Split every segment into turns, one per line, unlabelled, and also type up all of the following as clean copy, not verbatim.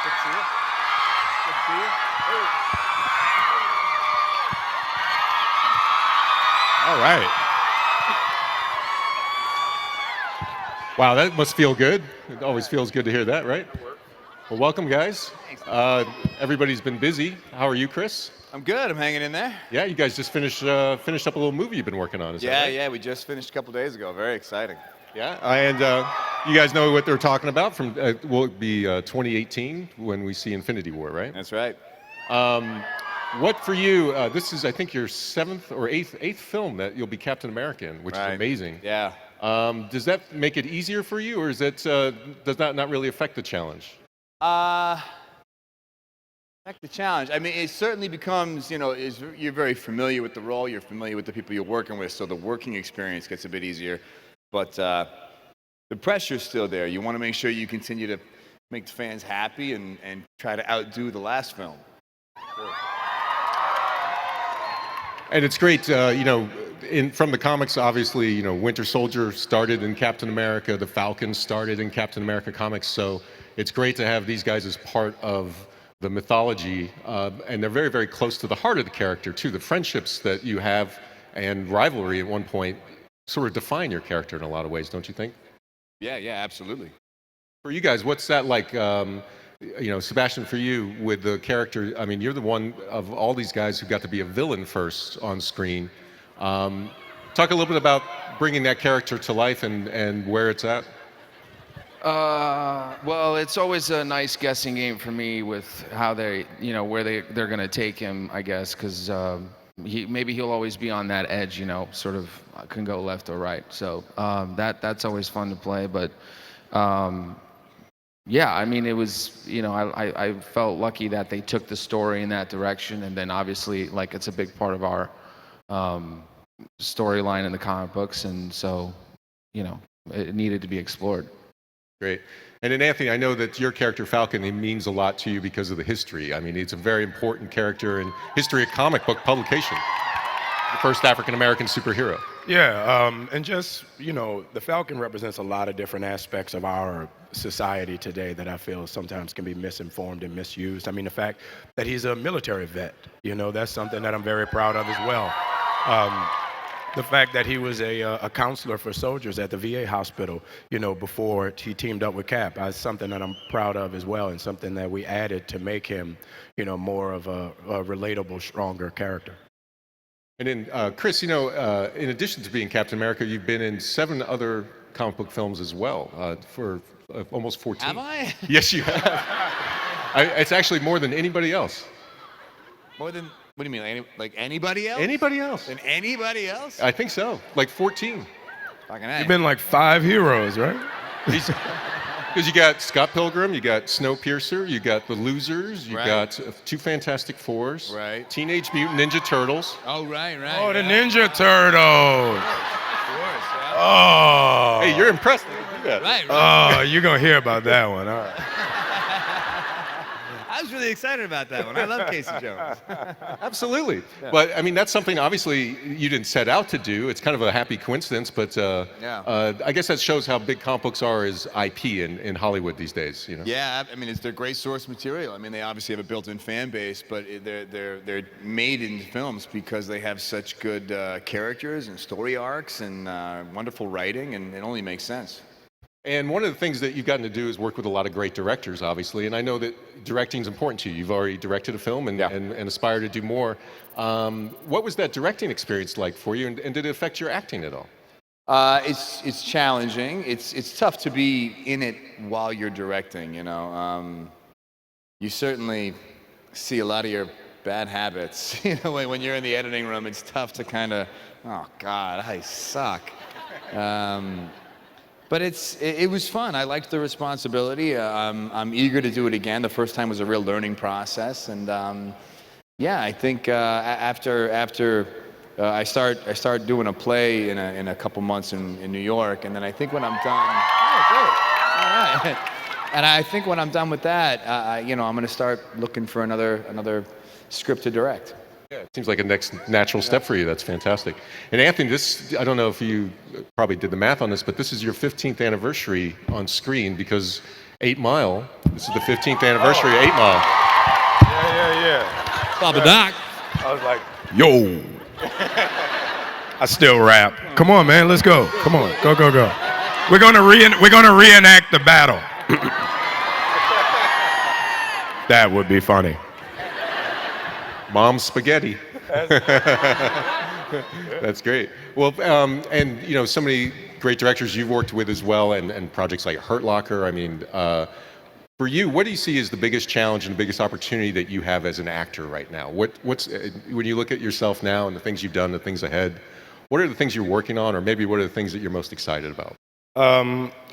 Good to see you. Good to see you.
All right. Wow, that must feel good. It always feels good to hear that, right? Well, welcome, guys. Everybody's been busy. How are you, Chris?
I'm good. I'm hanging in there.
Yeah, you guys just finished up a little movie you've been working on. Is that right?
Yeah. We just finished a couple days ago. Very exciting.
Yeah, and you guys know what they're talking about from, will it be 2018 when we see Infinity War, right?
That's right.
What for you, this is, I think, your seventh or eighth film that you'll be Captain America in, which is amazing.
Yeah.
Does that make it easier for you, or is it, does that not really affect the challenge?
Back to the challenge. I mean, it certainly becomes, you're very familiar with the role. You're familiar with the people you're working with, so the working experience gets a bit easier. But the pressure's still there. You want to make sure you continue to make the fans happy and try to outdo the last film. Sure.
And it's great, from the comics, obviously, Winter Soldier started in Captain America, the Falcon started in Captain America comics, so it's great to have these guys as part of the mythology, and they're very, very close to the heart of the character, too. The friendships that you have and rivalry at one point sort of define your character in a lot of ways, don't you think?
Yeah, absolutely.
For you guys, what's that like, Sebastian, for you with the character? I mean, you're the one of all these guys who got to be a villain first on screen. Talk a little bit about bringing that character to life and where it's at.
Well, it's always a nice guessing game for me with how they, where they're gonna take him, I guess, because maybe he'll always be on that edge, sort of can go left or right. So that's always fun to play. But yeah, I mean, it was, I felt lucky that they took the story in that direction, and then obviously, like, it's a big part of our storyline in the comic books, and so, it needed to be explored.
Great. And then Anthony, I know that your character Falcon, he means a lot to you because of the history. I mean, it's a very important character in history of comic book publication. The first African-American superhero.
Yeah, and just, the Falcon represents a lot of different aspects of our society today that I feel sometimes can be misinformed and misused. I mean, the fact that he's a military vet, that's something that I'm very proud of as well. The fact that he was a counselor for soldiers at the VA hospital, before he teamed up with Cap, is something that I'm proud of as well, and something that we added to make him, more of a relatable, stronger character.
And then, Chris, in addition to being Captain America, you've been in 7 other comic book films as well, for almost 14.
Have I?
Yes, you have. It's actually more than anybody else.
More than, what do you mean, like anybody else?
Anybody else.
Than anybody else?
I think so, like 14.
Fucking A.
You've been like 5 heroes, right?
Because you got Scott Pilgrim, you got Snowpiercer, you got The Losers, you got 2 Fantastic Fours,
right?
Teenage Mutant Ninja Turtles.
Oh, right.
Oh, the Ninja Turtles.
Of course, yeah.
Oh.
Hey, you're impressed that you do that.
Right.
Oh, you're going to hear about that one. All right.
I was really excited about that one. I love Casey Jones.
Absolutely. Yeah. But, I mean, that's something, obviously, you didn't set out to do. It's kind of a happy coincidence, but I guess that shows how big comic books are as IP in Hollywood these days.
Yeah, I mean, it's their great source material. I mean, they obviously have a built-in fan base, but they're made in films because they have such good characters and story arcs and wonderful writing, and it only makes sense.
And one of the things that you've gotten to do is work with a lot of great directors, obviously, and I know that directing is important to you. You've already directed a film and aspire to do more. What was that directing experience like for you, and did it affect your acting at all?
It's challenging. It's tough to be in it while you're directing, You certainly see a lot of your bad habits. When you're in the editing room, it's tough to kind of, oh, God, I suck. But it was fun. I liked the responsibility. I'm eager to do it again. The first time was a real learning process, and I think after I start doing a play in a couple months in New York, and then I think when I'm done. Oh, great! All right. And I think when I'm done with that, I'm going to start looking for another script to direct.
Yeah, it seems like a next natural step for you. That's fantastic. And Anthony, I don't know if you probably did the math on this, but this is your 15th anniversary on screen because 8 Mile This is the 15th anniversary of 8 Mile.
Yeah.
Baba Doc.
I was like, yo. I still rap. Come on, man, let's go. Come on, go. We're gonna reenact the battle. That would be funny.
Mom's spaghetti. That's great. Well, and you know, so many great directors you've worked with as well, and projects like Hurt Locker. I mean, for you, what do you see as the biggest challenge and the biggest opportunity that you have as an actor right now? What's when you look at yourself now and the things you've done, the things ahead, what are the things you're working on, or maybe what are the things that you're most excited about?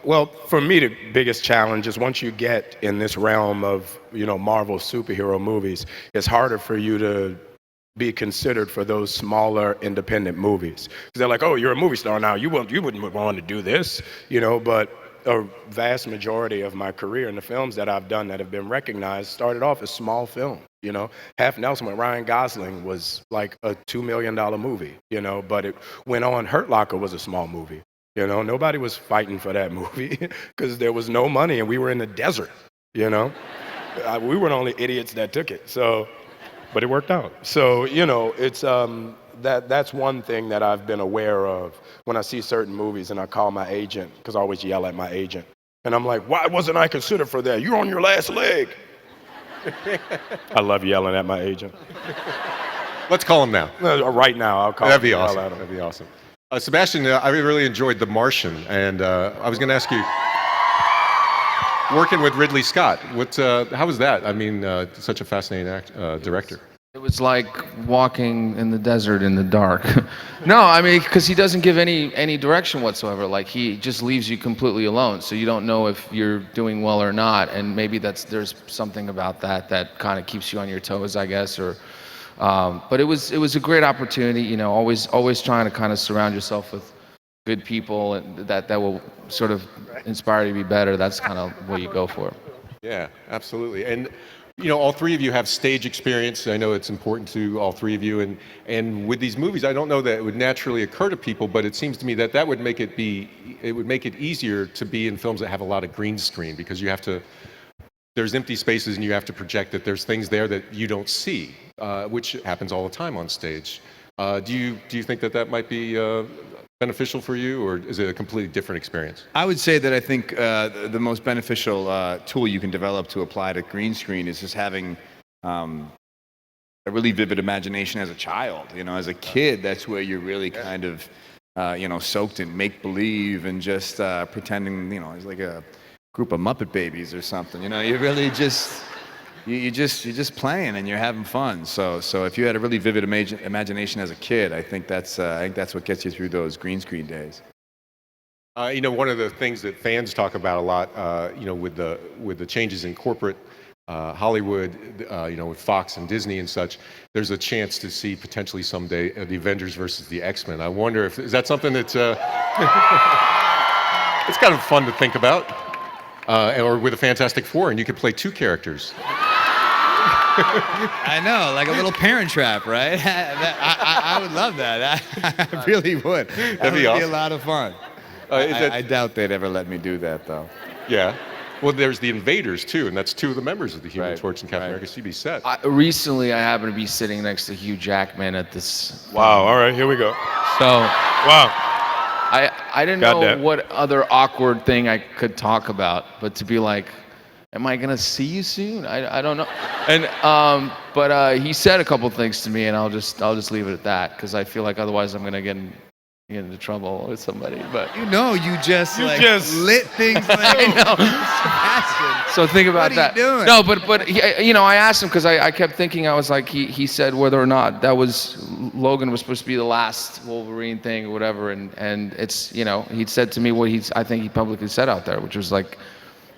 Well, for me, the biggest challenge is once you get in this realm of, you know, Marvel superhero movies, it's harder for you to be considered for those smaller independent movies. 'Cause they're like, oh, you're a movie star now. You wouldn't want to do this, you know, but a vast majority of my career and the films that I've done that have been recognized started off as small films, you know. Half Nelson with Ryan Gosling was like a $2 million movie, you know, but it went on. Hurt Locker was a small movie. You know, nobody was fighting for that movie because there was no money and we were in the desert, you know. We were the only idiots that took it, so, but it worked out. So, you know, it's, that's one thing that I've been aware of when I see certain movies and I call my agent, because I always yell at my agent. And I'm like, why wasn't I considered for that? You're on your last leg. I love yelling at my agent.
Let's call him now.
Right now, I'll call him.
That'd be awesome. That'd be awesome. Sebastian, I really enjoyed The Martian, and I was going to ask you, working with Ridley Scott, how was that? I mean, such a fascinating director.
It was like walking in the desert in the dark. No, I mean, because he doesn't give any direction whatsoever. Like, he just leaves you completely alone, so you don't know if you're doing well or not. And maybe there's something about that kind of keeps you on your toes, I guess. Or, but it was a great opportunity. You know, always trying to kind of surround yourself with good people and that will sort of inspire you to be better. That's kind of what you go for.
Yeah, absolutely. And you know, all three of you have stage experience. I know it's important to all three of you. And with these movies, I don't know that it would naturally occur to people, but it seems to me that would make it easier to be in films that have a lot of green screen, because there's empty spaces and you have to project that there's things there that you don't see, which happens all the time on stage. Do you think that might be beneficial for you, or is it a completely different experience?
I would say that I think the most beneficial tool you can develop to apply to green screen is just having a really vivid imagination as a child. You know, as a kid, that's where you're really kind of, you know, soaked in make-believe and just pretending, you know, it's like a group of Muppet babies or something. You know, you really just... You're just playing and you're having fun. So if you had a really vivid imagination as a kid, I think that's what gets you through those green screen days.
You know, one of the things that fans talk about a lot, you know, with the changes in corporate Hollywood, you know, with Fox and Disney and such, there's a chance to see potentially someday the Avengers versus the X-Men. I wonder is that something that's it's kind of fun to think about, or with a Fantastic Four, and you could play two characters.
I know, like a little Parent Trap, right? I would love that. I really would. That'd be awesome. Be a lot of fun. I doubt they'd ever let me do that, though.
Yeah. Well, there's the Invaders, too, and that's two of the members of the Human Torch and Captain America. So you'd be set.
Recently, I happened to be sitting next to Hugh Jackman at this...
Wow, all right, here we go.
So...
Wow.
I didn't know what other awkward thing I could talk about, but to be like, am I gonna see you soon? I don't know. And but he said a couple things to me, and I'll just leave it at that, because I feel like otherwise I'm gonna get into trouble with somebody. But
you just lit things. Like,
I know.
Sebastian,
so think about that.
What are you doing?
No, but he, you know, I asked him because I kept thinking, I was like, he said whether or not Logan was supposed to be the last Wolverine thing or whatever, and it's, you know, he said to me what I think he publicly said out there, which was like,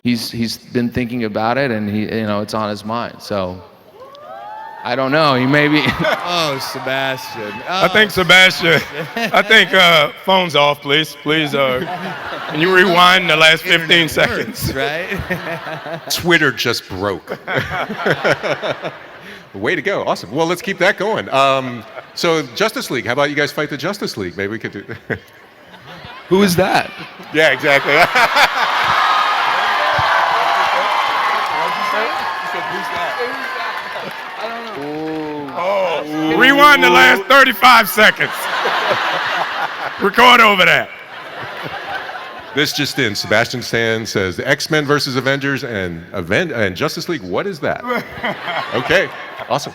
he's been thinking about it, and he, you know, it's on his mind. So I don't know. He may be.
Oh, Sebastian. Oh.
I think Sebastian. I think phone's off, please. Please, can you rewind the last 15 seconds?
Right?
Twitter just broke. Way to go. Awesome. Well, let's keep that going. So Justice League. How about you guys fight the Justice League? Maybe we could do.
Who is that?
Yeah, exactly.
Oh, rewind the last 35 seconds. Record over that.
This just in, Sebastian Stan says X-Men versus Avengers and Justice League. What is that? Okay, awesome.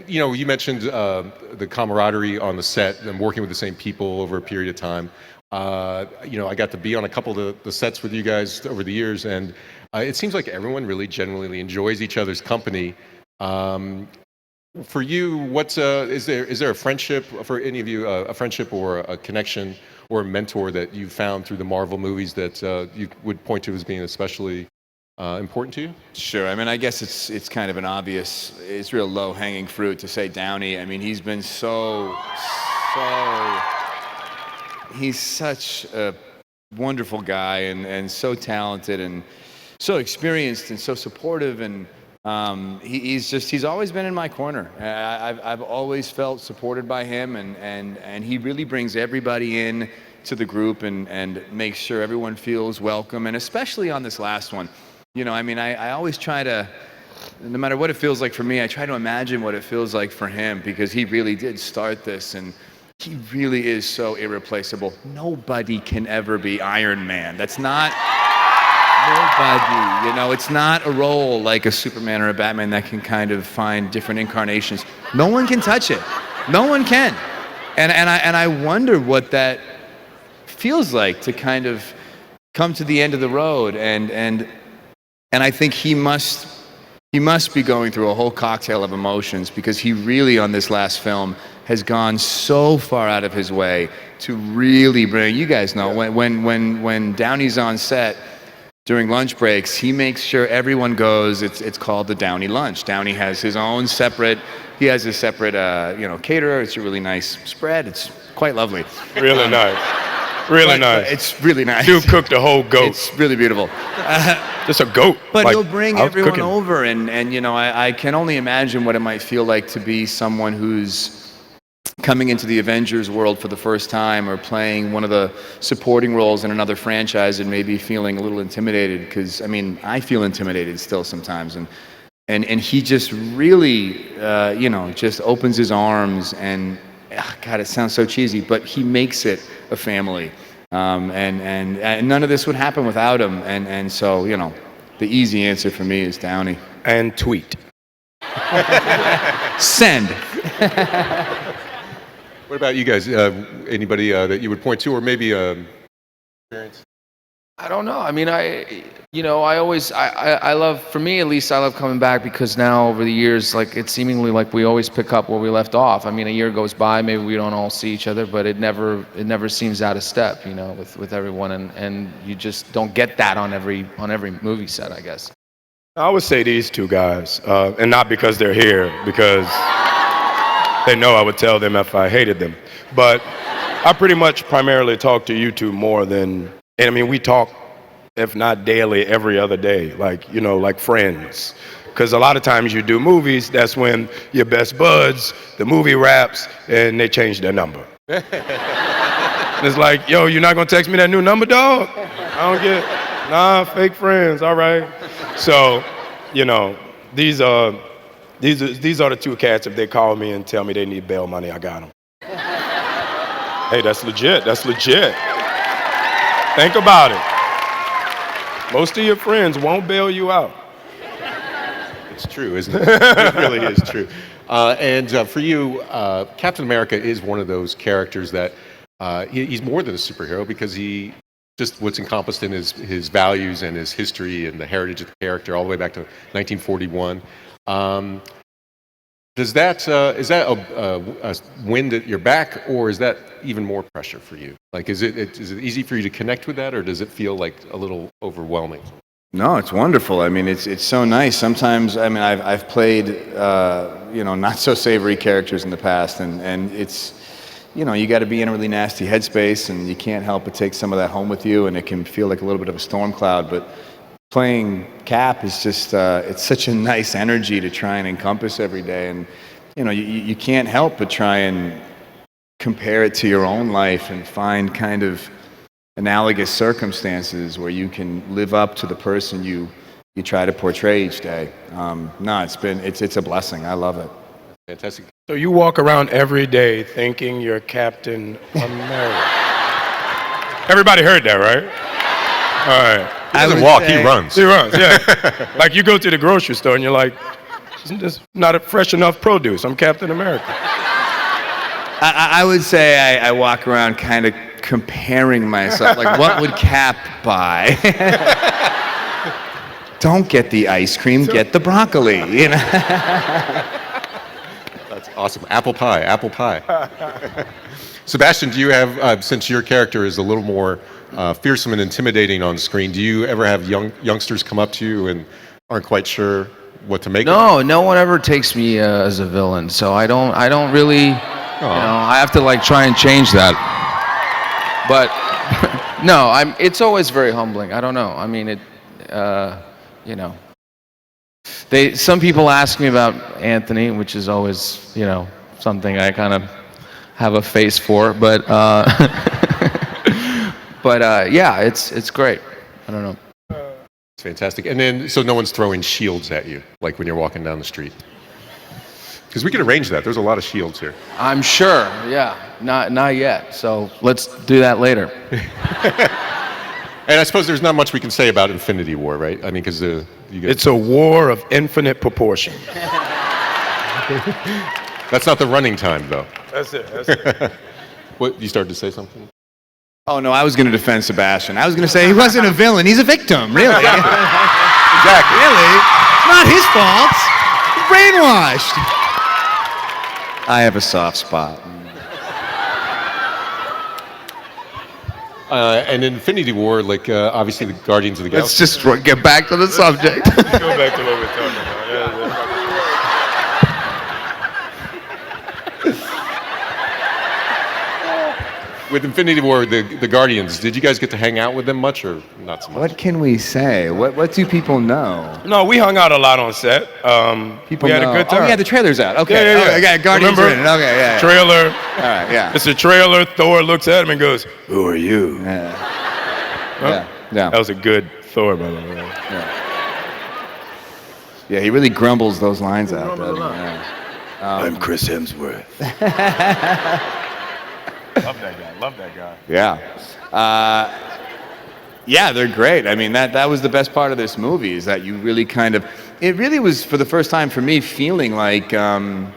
You mentioned the camaraderie on the set and working with the same people over a period of time. I got to be on a couple of the sets with you guys over the years, and it seems like everyone really genuinely enjoys each other's company. For you, is there a friendship for any of you, a friendship or a connection or a mentor that you found through the Marvel movies that you would point to as being especially important to you?
Sure. I mean, I guess it's kind of it's real low-hanging fruit to say Downey. I mean, he's been he's such a wonderful guy and so talented and so experienced and so supportive, and he's always been in my corner. I've always felt supported by him, and he really brings everybody in to the group and makes sure everyone feels welcome, and especially on this last one. I always try to, no matter what it feels like for me, I try to imagine what it feels like for him, because he really did start this, and he really is so irreplaceable. Nobody can ever be Iron Man. That's not nobody. It's not a role like a Superman or a Batman that can kind of find different incarnations. No one can touch it. No one can. And I wonder what that feels like to kind of come to the end of the road, and I think he must be going through a whole cocktail of emotions, because he really, on this last film, has gone so far out of his way to really bring, you guys know, when Downey's on set during lunch breaks, he makes sure everyone goes, it's called the Downey lunch. Downey has his own separate, caterer. It's a really nice spread. It's quite lovely.
Really nice. Really nice.
It's really nice.
Dude cooked a whole goat.
It's really beautiful.
Just a goat.
But he'll bring everyone
cooking
over, and I can only imagine what it might feel like to be someone who's coming into the Avengers world for the first time, or playing one of the supporting roles in another franchise and maybe feeling a little intimidated, because I feel intimidated still sometimes, and he just really just opens his arms, and God, it sounds so cheesy, but he makes it a family, and none of this would happen without him, and so the easy answer for me is Downey.
And tweet.
Send.
What about you guys? Anybody that you would point to, or maybe experience?
I don't know. I love, for me at least, I love coming back, because now over the years, it's seemingly like we always pick up where we left off. A year goes by, maybe we don't all see each other, but it never seems out of step, with everyone, and you just don't get that on every movie set, I guess.
I would say these two guys, and not because they're here, because they know I would tell them if I hated them. But I pretty much primarily talk to you two more than, we talk, if not daily, every other day, like friends. Because a lot of times you do movies, that's when your best buds, the movie wraps, and they change their number. It's like, yo, you're not gonna text me that new number, dog? I don't get, fake friends, all right. So, these are the two cats. If they call me and tell me they need bail money, I got them. Hey, that's legit. Think about it. Most of your friends won't bail you out.
It's true, isn't it? It really is true. And for you, Captain America is one of those characters that he's more than a superhero, because he just what's encompassed in his values and his history and the heritage of the character all the way back to 1941. Is that a wind at your back, or is that even more pressure for you? Is it easy for you to connect with that, or does it feel like a little overwhelming?
No, it's wonderful. It's so nice. Sometimes, I've played, not so savory characters in the past, and it's, you got to be in a really nasty headspace, and you can't help but take some of that home with you, and it can feel like a little bit of a storm cloud. But playing Cap is just, it's such a nice energy to try and encompass every day, and you can't help but try and compare it to your own life and find kind of analogous circumstances where you can live up to the person you you try to portray each day. No, it's a blessing. I love it.
Fantastic.
So you walk around every day thinking you're Captain America. Everybody heard that, right? All right.
He doesn't walk, he runs.
He runs, yeah. Like you go to the grocery store and you're like, this is not a fresh enough produce. I'm Captain America.
I would say I walk around kind of comparing myself, like what would Cap buy? Don't get the ice cream, get the broccoli, you know?
That's awesome. Apple pie. Sebastian, do you have, since your character is a little more fearsome and intimidating on screen, do you ever have youngsters come up to you and aren't quite sure what to make of it?
No one ever takes me as a villain, so I don't really, I have to like try and change that. But no, it's always very humbling. I don't know. I mean, some people ask me about Anthony, which is always, something I kind of have a face for, but yeah, it's great. I don't know.
It's fantastic. And then, so no one's throwing shields at you, like when you're walking down the street? Because we can arrange that. There's a lot of shields here.
I'm sure, yeah. Not yet, so let's do that later.
And I suppose there's not much we can say about Infinity War, right? I mean, because
it's a war of infinite proportion.
That's not the running time, though.
That's it.
What, you started to say something?
Oh, no, I was going to defend Sebastian. I was going to say he wasn't a villain. He's a victim, really.
Exactly.
Really? It's not his fault. He's brainwashed. I have a soft spot.
And Infinity War, like obviously the Guardians of the Galaxy.
Let's just get back to the subject.
Go back to what we're talking about.
With Infinity War, the Guardians, did you guys get to hang out with them much or not so much?
What can we say? What do people know?
No, we hung out a lot on set.
People
we had a good time.
Oh, yeah, the trailer's out. Okay.
Yeah.
Oh, yeah, Guardians are in it. Okay, yeah.
Trailer.
All right, yeah.
It's a trailer. Thor looks at him and goes, "Who are you?"
Yeah.
Huh?
Yeah.
That was a good Thor, by the way.
Yeah, he really grumbles those lines out.
I'm Chris Hemsworth. Love that guy.
Yeah. Yeah, they're great. I mean, that was the best part of this movie, is that you really it really was, for the first time for me, feeling like the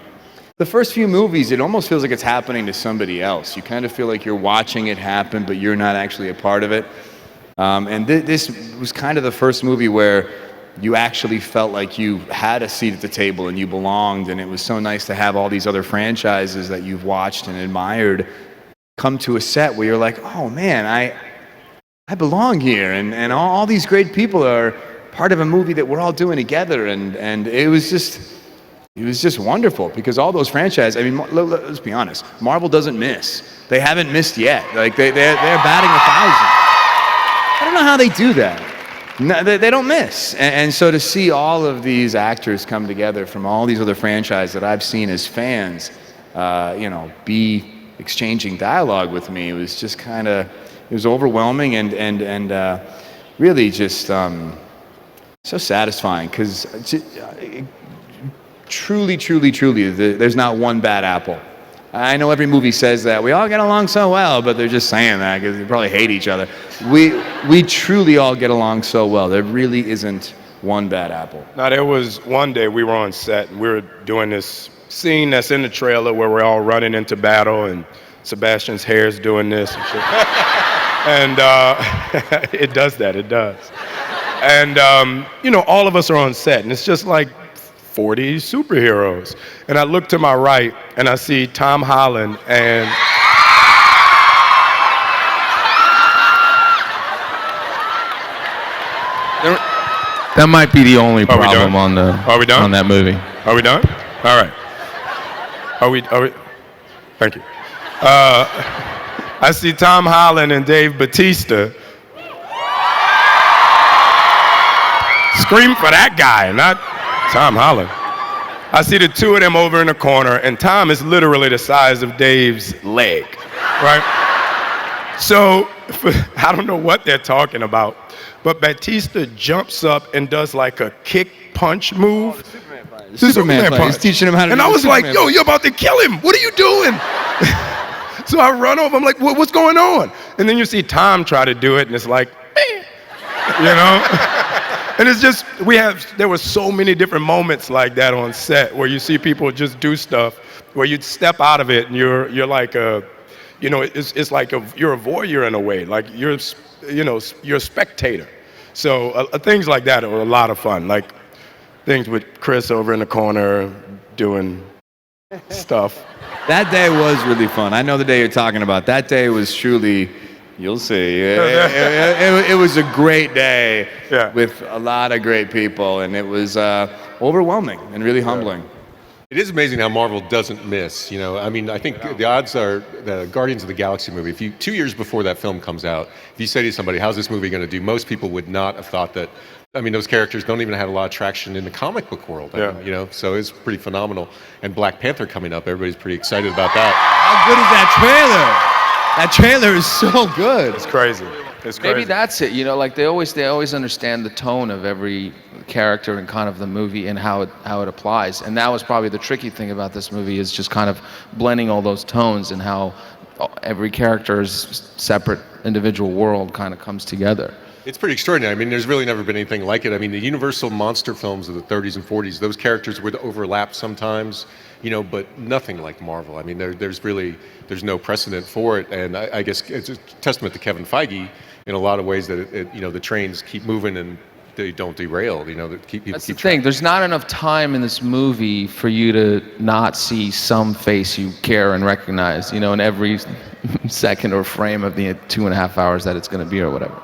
first few movies, it almost feels like it's happening to somebody else. You kind of feel like you're watching it happen, but you're not actually a part of it. And this was kind of the first movie where you actually felt like you had a seat at the table and you belonged, and it was so nice to have all these other franchises that you've watched and admired come to a set where you're like, oh man, I belong here, and all these great people are part of a movie that we're all doing together, and it was just wonderful, because all those franchises, I mean, let's be honest, Marvel doesn't miss. They haven't missed yet. Like they're batting 1,000. I don't know how they do that. No, they don't miss. And so to see all of these actors come together from all these other franchises that I've seen as fans, be exchanging dialogue with me, it was just it was overwhelming and really just so satisfying, because truly, there's not one bad apple. I know every movie says that. We all get along so well, but they're just saying that because they probably hate each other. We truly all get along so well. There really isn't one bad apple.
Now, there was one day we were on set, and we were doing this scene that's in the trailer where we're all running into battle, and Sebastian's hair's doing this and shit. And it does. And, all of us are on set, and it's just like 40 superheroes. And I look to my right, and I see Tom Holland and...
That might be the only problem on that movie.
Are we done? All right. Are we? Thank you. I see Tom Holland and Dave Bautista. Scream for that guy, not Tom Holland. I see the two of them over in the corner, and Tom is literally the size of Dave's leg, right? So I don't know what they're talking about, but Batista jumps up and does like a kick punch move.
The Superman fight. He's teaching him how to
and
do
I
the
was like,
Superman
yo, you're about to kill him. What are you doing? So I run over. I'm like, what's going on? And then you see Tom try to do it, and it's like, you know? And it's just, there were so many different moments like that on set where you see people just do stuff where you'd step out of it and you're like it's like you're a voyeur in a way, like you're a spectator. So things like that are a lot of fun, like things with Chris over in the corner doing stuff.
That day was really fun. I know the day you're talking about. That day was truly, you'll see. It was a great day with a lot of great people, and it was overwhelming and really humbling.
It is amazing how Marvel doesn't miss. I mean, I think the odds are the Guardians of the Galaxy movie. 2 years before that film comes out, if you say to somebody, "How's this movie going to do?" Most people would not have thought that. I mean, those characters don't even have a lot of traction in the comic book world. I mean, so it's pretty phenomenal. And Black Panther coming up, everybody's pretty excited about that.
How good is that trailer? That trailer is so good.
It's crazy. It's crazy.
Maybe that's it. Like they always understand the tone of every character and kind of the movie and how it applies. And that was probably the tricky thing about this movie, is just kind of blending all those tones and how every character's separate individual world kind of comes together.
It's pretty extraordinary. I mean, there's really never been anything like it. I mean, the Universal monster films of the 30s and 40s, those characters would overlap sometimes, but nothing like Marvel. I mean, there's no precedent for it. And I guess it's a testament to Kevin Feige in a lot of ways that the trains keep moving and they don't derail. That's
the thing. There's not enough time in this movie for you to not see some face you care and recognize, in every second or frame of the 2.5 hours that it's going to be or whatever.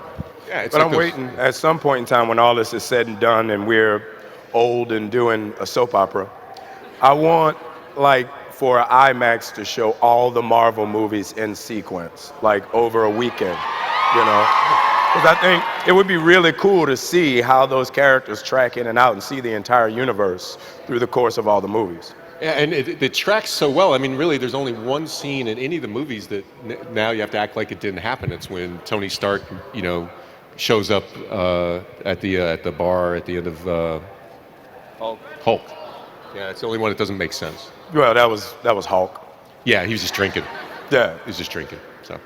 Yeah,
but I'm waiting at some point in time when all this is said and done and we're old and doing a soap opera. I want for IMAX to show all the Marvel movies in sequence, over a weekend, Because I think it would be really cool to see how those characters track in and out and see the entire universe through the course of all the movies.
Yeah, and it tracks so well. I mean, really, there's only one scene in any of the movies that now you have to act like it didn't happen. It's when Tony Stark, shows up at the bar at the end of Hulk. Yeah, it's the only one that doesn't make sense.
Well, that was Hulk.
Yeah, he was just drinking.
Yeah,
he was just drinking. So,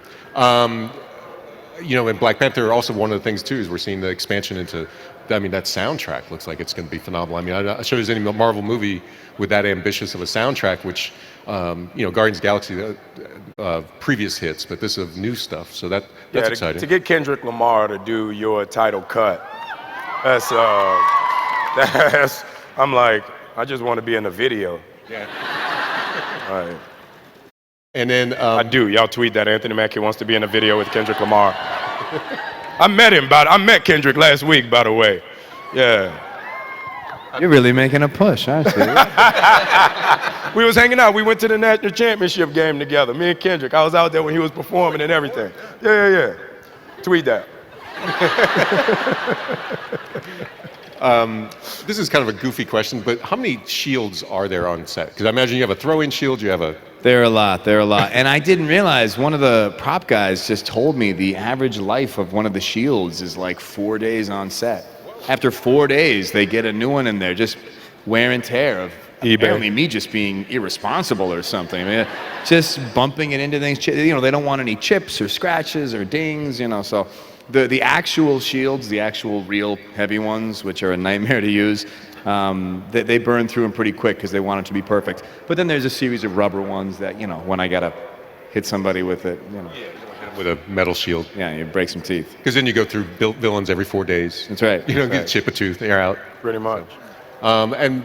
in Black Panther, also one of the things too is we're seeing the expansion into. I mean, that soundtrack looks like it's going to be phenomenal. I mean, I'm not sure there's any Marvel movie with that ambitious of a soundtrack, which, Guardians of the Galaxy, previous hits, but this is new stuff, so that's exciting.
To get Kendrick Lamar to do your title cut, that's I'm like, I just want to be in the video.
Yeah.
All right.
And then
I do. Y'all tweet that Anthony Mackie wants to be in a video with Kendrick Lamar. I met Kendrick last week, by the way. Yeah.
You're really making a push, aren't you?
We was hanging out. We went to the national championship game together. Me and Kendrick. I was out there when he was performing and everything. Yeah. Tweet that.
This is kind of a goofy question, but how many shields are there on set? Because I imagine you have a throw-in shield, you have a...
There are a lot. And I didn't realize, one of the prop guys just told me the average life of one of the shields is 4 days on set. After 4 days, they get a new one in there, just wear and tear of apparently me just being irresponsible or something. I mean, just bumping it into things. They don't want any chips or scratches or dings, so... The actual shields, the actual real heavy ones, which are a nightmare to use, they burn through them pretty quick because they want it to be perfect. But then there's a series of rubber ones that, when I gotta hit somebody with it,
Yeah, with a metal shield.
Yeah, you break some teeth.
Because then you go through villains every 4 days.
That's right.
You don't get chip a tooth, they're out.
Pretty much.
And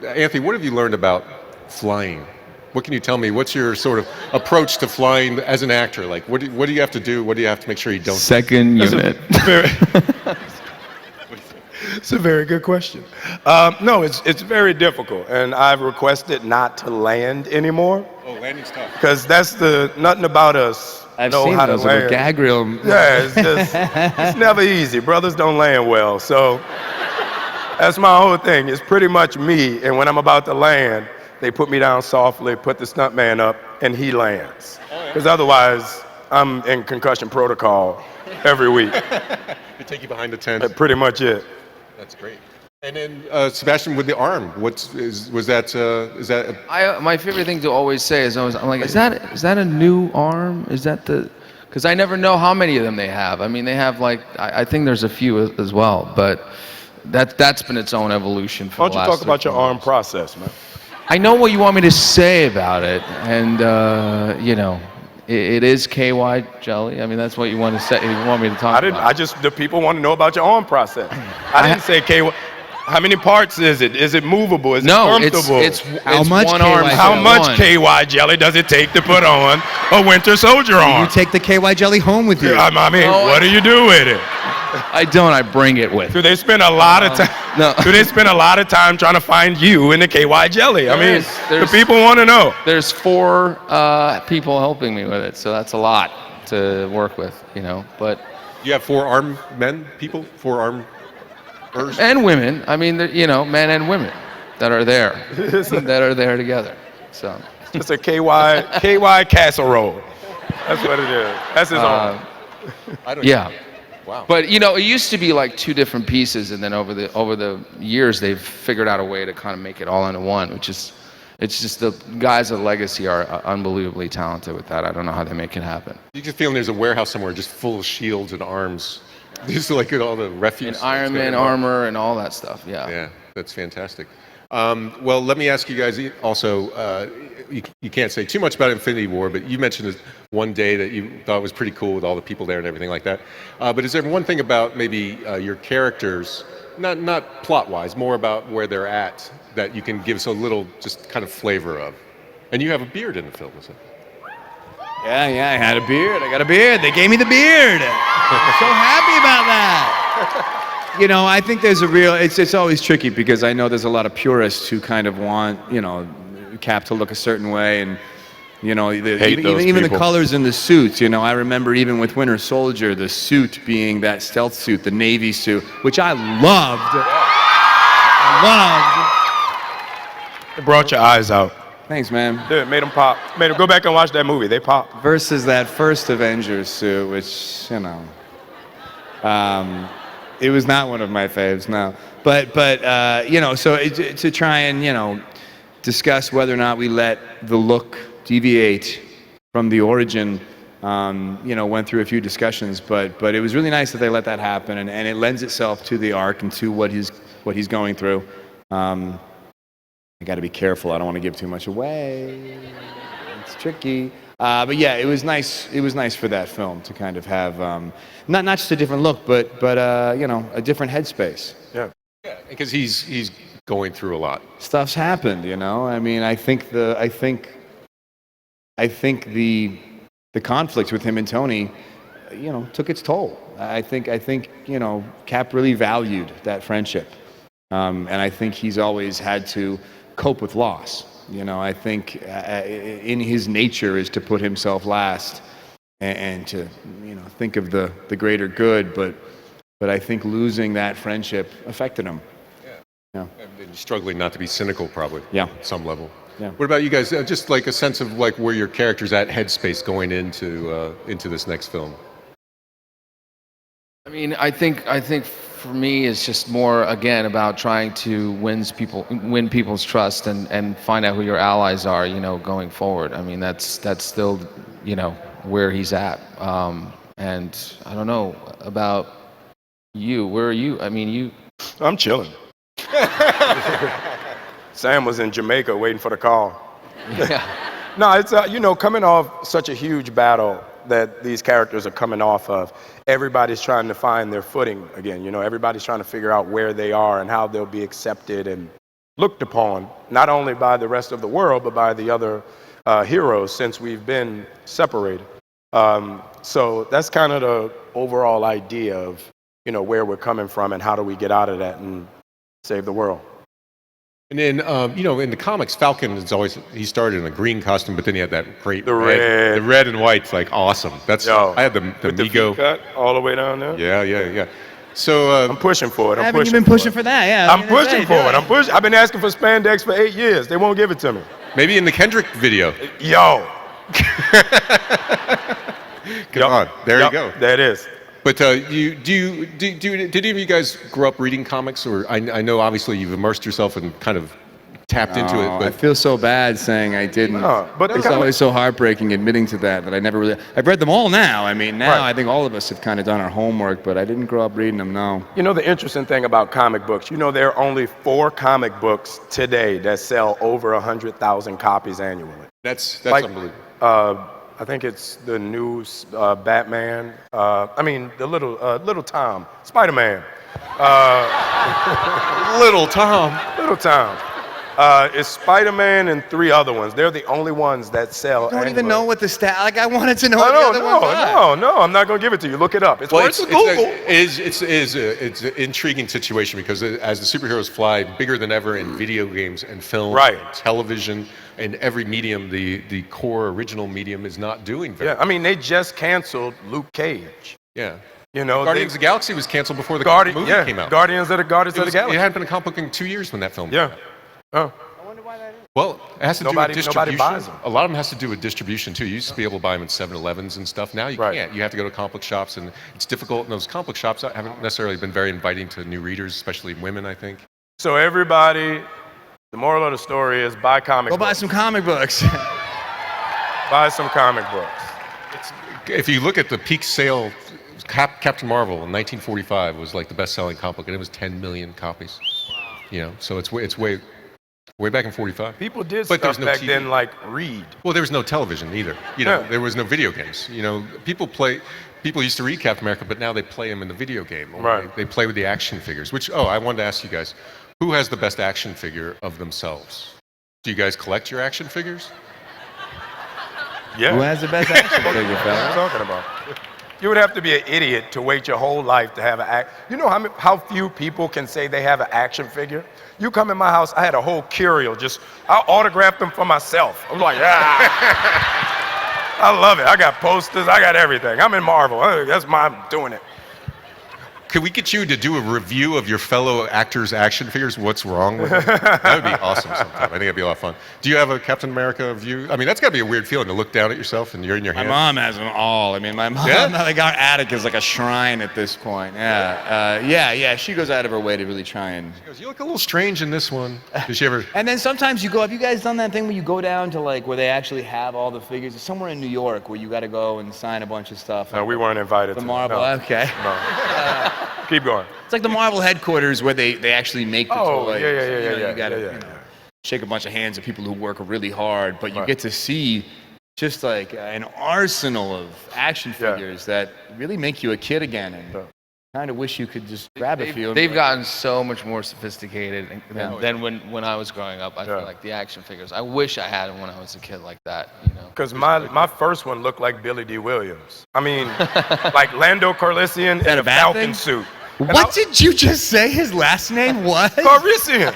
Anthony, what have you learned about flying? What can you tell me? What's your sort of approach to flying as an actor? What do you have to do? What do you have to make sure you don't?
Second unit.
It's a very good question. No, it's very difficult, and I've requested not to land anymore.
Oh, landing's tough.
Because that's nothing about us know how to land.
Gag reel.
Yeah, it's never easy. Brothers don't land well, so that's my whole thing. It's pretty much me, and when I'm about to land, they put me down softly, put the stuntman up, and he lands. Because otherwise, I'm in concussion protocol every week.
They take you behind the tent.
That's pretty much it.
That's great. And then Sebastian with the arm. Was that?
My favorite thing to always say is I'm like, is that a new arm? Is that the? Because I never know how many of them they have. I mean, they have like I think there's a few as well, but that's been its own evolution for
Why
the
don't you
last
talk about your
13
arm
years.
process, man?
I know what you want me to say about it, and you know, it is KY jelly. I mean, that's what you want to say. You want me to talk about.
The people want to know about your arm process. I didn't say KY. How many parts is it? Is it movable? Is it comfortable?
it's
How much
one
KY
arm.
jelly?
How much KY jelly does it take to put on a winter soldier arm?
You take the KY jelly home with you.
I mean, what do you do with it?
I don't. I bring it with.
Do they spend a lot of time?
No.
Do they spend a lot of time trying to find you in the KY jelly? I mean, the
There's-
people want to know.
There's 4 people helping me with it, so that's a lot to work with, you know. But
You have 4 arm people, 4 arm.
and women. I mean, you know, men and women that are there, together. So.
It's a KY casserole. That's what it is. That's his arm.
Yeah.
Wow.
But you know, it used to be like 2 different pieces, and then over the years, they've figured out a way to kind of make it all into one, which is, it's just the guys at Legacy are unbelievably talented with that. I don't know how they make it happen.
You just feeling there's a warehouse somewhere just full of shields and arms. Just like all the refuse.
And Iron Man armor and all that stuff. Yeah.
Yeah, that's fantastic. Well, let me ask you guys also, you can't say too much about Infinity War, but you mentioned this one day that you thought was pretty cool with all the people there and everything like that. But is there one thing about maybe your characters, not plot-wise, more about where they're at, that you can give us a little just kind of flavor of? And you have a beard in the film, isn't it?
Yeah, I had a beard. I got a beard. They gave me the beard. I'm so happy about that. You know, I think there's it's always tricky because I know there's a lot of purists who kind of want, you know, Cap to look a certain way, and you know, even the colors in the suits. You know, I remember even with Winter Soldier, the suit being that stealth suit, the navy suit, which I loved.
It brought your eyes out.
Thanks, man.
Dude, made them pop. Made them go back and watch that movie. They pop.
Versus that first Avengers suit, which, you know, it was not one of my faves, no. But you know, so to try and, you know, discuss whether or not we let the look deviate from the origin, you know, went through a few discussions, but it was really nice that they let that happen, and it lends itself to the arc and to what he's going through. I got to be careful. I don't want to give too much away. It's tricky. But yeah, it was nice. It was nice for that film to kind of have not just a different look, but you know, a different headspace.
Yeah.
Yeah, because he's going through a lot.
Stuff's happened, you know. I mean, I think the conflict with him and Tony, you know, took its toll. I think you know, Cap really valued that friendship, and I think he's always had to cope with loss. You know, I think in his nature is to put himself last and to, you know, think of the greater good, but I think losing that friendship affected him. Yeah.
And struggling not to be cynical, probably.
Yeah.
At some level.
Yeah.
What about you guys? Just like a sense of like where your character's at headspace going into this next film.
I mean, I think for me it's just more again about trying to win people's trust and find out who your allies are, you know, going forward. I mean, that's still, you know, where he's at. And I don't know about you. Where are you? I mean, you.
I'm chilling. Sam was in Jamaica waiting for the call.
Yeah.
No, it's you know, coming off such a huge battle that these characters are coming off of, everybody's trying to find their footing again. You know, everybody's trying to figure out where they are and how they'll be accepted and looked upon, not only by the rest of the world, but by the other heroes since we've been separated. So that's kind of the overall idea of, you know, where we're coming from and how do we get out of that and save the world.
And then, you know, in the comics, Falcon is always, he started in a green costume, but then he had that great
The red.
The red and white's like awesome. That's, I had the
With the
Migo.
feet cut all the way down there.
Yeah. So,
I'm pushing for it.
Haven't you been pushing for that? Yeah.
I'm pushing for it. I've been asking for spandex for 8 years. They won't give it to me.
maybe in the Kendrick video.
Yo.
Come on, there you
Yup,
go.
there it is.
But did any of you guys grow up reading comics? Or I know obviously you've immersed yourself and kind of tapped into it.
I
But
feel so bad saying I didn't.
No, but the
it's
comic-
always so heartbreaking admitting to that I never really. I've read them all now. I mean, now
Right.
I think all of us have kind of done our homework, but I didn't grow up reading them. No.
You know the interesting thing about comic books, there are only 4 comic books today that sell over 100,000 copies annually.
that's
Like,
unbelievable.
I think it's the new Batman. The little Tom, Spider-Man.
Little Tom.
Little Tom. It's Spider-Man and 3 other ones. They're the only ones that sell.
I don't even
annually.
know what the stat. Like I wanted to know what the other ones are.
No, I'm not gonna give it to you. Look it up. It's
Well,
worth
it's
a Google.
it's an intriguing situation because as the superheroes fly bigger than ever in video games and film,
Right.
and television, and every medium, the core original medium is not doing very
Yeah, I mean they just canceled Luke Cage.
Yeah.
they,
Guardians of the Galaxy was canceled before the movie came out.
Guardians of the
It
Galaxy.
hadn't been a comic book in 2 years when that film came
Yeah.
out.
Oh.
Well, it has to
Nobody
do with distribution.
buys them.
A lot of them has to do with distribution too. You used to be able to buy them in 7-Elevens and stuff. Now you
Right.
can't. You have to go to comic book shops, and it's difficult. And those comic book shops haven't necessarily been very inviting to new readers, especially women, I think.
So everybody, the moral of the story is buy comic
Go
books.
buy some comic books.
Buy some comic books.
If you look at the peak sale, Captain Marvel in 1945 was like the best-selling comic book, and it was 10 million copies. So it's way back in 45.
People did
But
stuff
there's no
back
TV.
then like read.
Well, there was no television either.
Yeah.
There was no video games. People used to read Captain America, but now they play them in the video game. Or
Right.
They play with the action figures. I wanted to ask you guys, who has the best action figure of themselves? Do you guys collect your action figures?
Yeah.
Who has the best action figure,
What are you
fella?
talking about? You would have to be an idiot to wait your whole life to have an act. You know how few people can say they have an action figure? You come in my house, I had a whole curio. I autographed them for myself. I'm like, I love it. I got posters. I got everything. I'm in Marvel. That's my I'm doing it.
Could we get you to do a review of your fellow actors' action figures? What's wrong with them? That would be awesome sometime. I think it'd be a lot of fun. Do you have a Captain America view? I mean, that's got to be a weird feeling to look down at yourself and you're in your
My
hand.
mom has them all. I mean, my mom,
Yeah?
like our attic is like a shrine at this point. Yeah. She goes out of her way to really try and.
She goes, you look a little strange in this one. Did she ever?
And then sometimes you go. Have you guys done that thing where you go down to like where they actually have all the figures? It's somewhere in New York where you got to go and sign a bunch of stuff.
No, we weren't invited
The
to
Marvel.
No.
Okay.
No. Keep going.
It's like the Marvel headquarters where they actually make the
Oh,
toys.
yeah.
You gotta
Yeah.
shake a bunch of hands of people who work really hard, but you
Right.
get to see just like an arsenal of action
Yeah.
figures that really make you a kid again, and kind of wish you could just grab a few. and
They've
be like,
gotten so much more sophisticated than when I was growing up. I feel like the action figures. I wish I had them when I was a kid like that.
Because my first one looked like Billy D. Williams. I mean, like Lando Calrissian in
that
a
a bad
Falcon
thing?
suit.
What did you just say? His last name was?
Calrissian.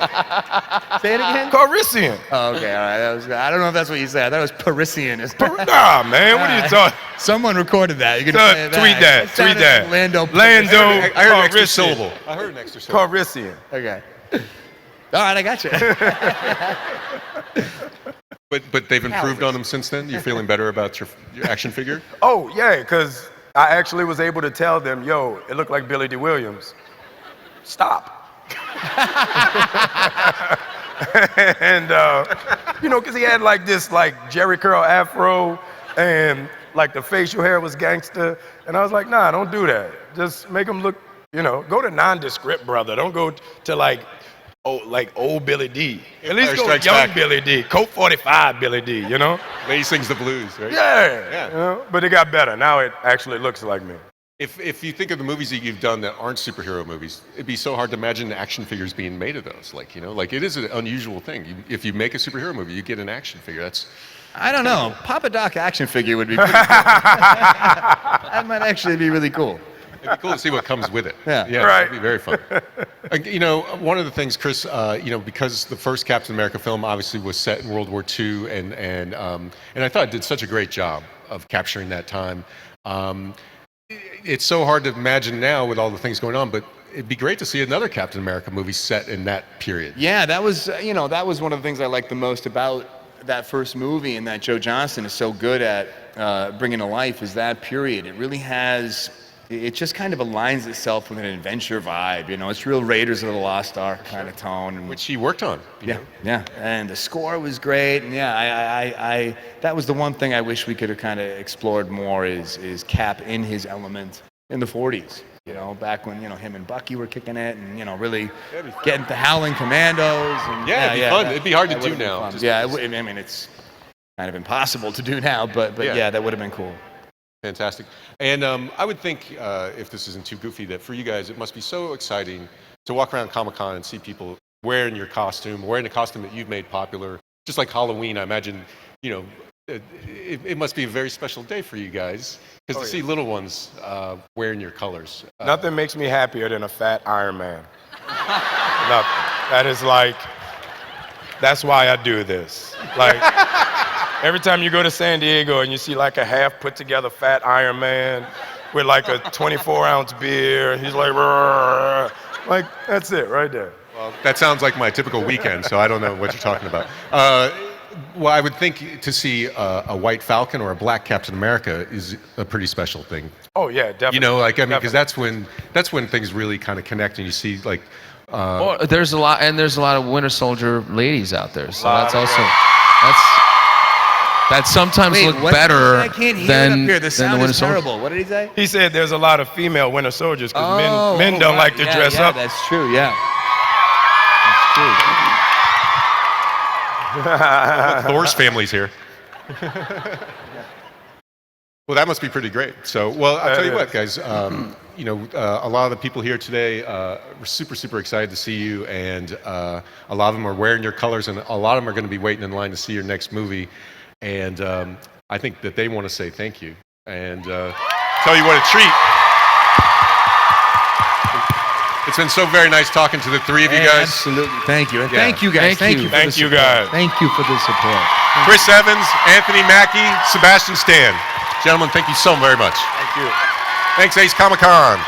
Say it again.
Calrissian.
Oh, okay, all right. I don't know if that's what you said. I thought it was Parisian.
Nah, man, what are you talking?
Someone recorded that. You can play it
Tweet
back.
that.
It sounded
Tweet that.
like Lando.
Lando.
I heard an extra
Calrissian.
syllable. I heard an extra syllable.
Calrissian.
Okay. All right, I got you.
But they've improved on them since then? You feeling better about your action figure?
Oh, yeah, because I actually was able to tell them, yo, it looked like Billy D. Williams. Stop. And, because he had like this like Jerry curl afro and like the facial hair was gangster. And I was like, nah, don't do that. Just make him look, go to nondescript, brother. Don't go to like old Billy D. At least
Empire
go
Strikes
young
Back.
Billy D. Colt 45 Billy D,
Lady sings the blues, right?
Yeah. But it got better. Now it actually looks like me.
If you think of the movies that you've done that aren't superhero movies, it'd be so hard to imagine action figures being made of those. Like it is an unusual thing. If you make a superhero movie, you get an action figure.
I don't know. Papa Doc action figure would be pretty cool. That might actually be really cool.
It'd be cool to see what comes with it.
Yeah.
Right.
It'd be very fun. One of the things, Chris, because the first Captain America film obviously was set in World War II, and I thought it did such a great job of capturing that time. It's so hard to imagine now with all the things going on, but it'd be great to see another Captain America movie set in that period.
Yeah, that was one of the things I liked the most about that first movie, and that Joe Johnston is so good at bringing to life is that period. It really has. It just kind of aligns itself with an adventure vibe. It's real Raiders of the Lost Ark kind of tone. And,
Which he worked on.
yeah. And the score was great. And I that was the one thing I wish we could have kind of explored more is Cap in his element in the 40s. Back when him and Bucky were kicking it, and really getting the Howling Commandos. And,
it'd be fun. It'd be hard to do now.
I mean, it's kind of impossible to do now, but yeah, that would have been cool.
Fantastic. And I would think, if this isn't too goofy, that for you guys, it must be so exciting to walk around Comic-Con and see people wearing your costume, wearing a costume that you've made popular. Just like Halloween, I imagine, it must be a very special day for you guys, because to see little ones wearing your colors.
Nothing makes me happier than a fat Iron Man. Nothing. That is that's why I do this. Every time you go to San Diego and you see a half put together fat Iron Man with a 24-ounce beer, he's that's it right there.
Well, that sounds like my typical weekend, so I don't know what you're talking about. Well, I would think to see a white Falcon or a black Captain America is a pretty special thing.
Oh yeah, definitely.
Because that's when things really kind of connect, and you see
there's a lot of Winter Soldier ladies out there, so that's also that sometimes look better
I can't hear
than
it up here. The sound
Winter
is
Soldier.
terrible. What did he say?
He said there's a lot of female Winter Soldiers because men don't like to dress up.
That's true. Yeah. That's true.
Thor's family's here. Well, that must be pretty great. So, I'll tell you what, guys. A lot of the people here today were super, super excited to see you, and a lot of them are wearing your colors, and a lot of them are going to be waiting in line to see your next movie. And I think that they want to say thank you and tell you what a treat. It's been so very nice talking to the three of you guys.
Absolutely. Thank you. And thank you guys.
Thank you guys.
Thank you for the support.
Chris Evans, Anthony Mackie, Sebastian Stan. Gentlemen, thank you so very much.
Thank you.
Thanks, Ace Comic-Con.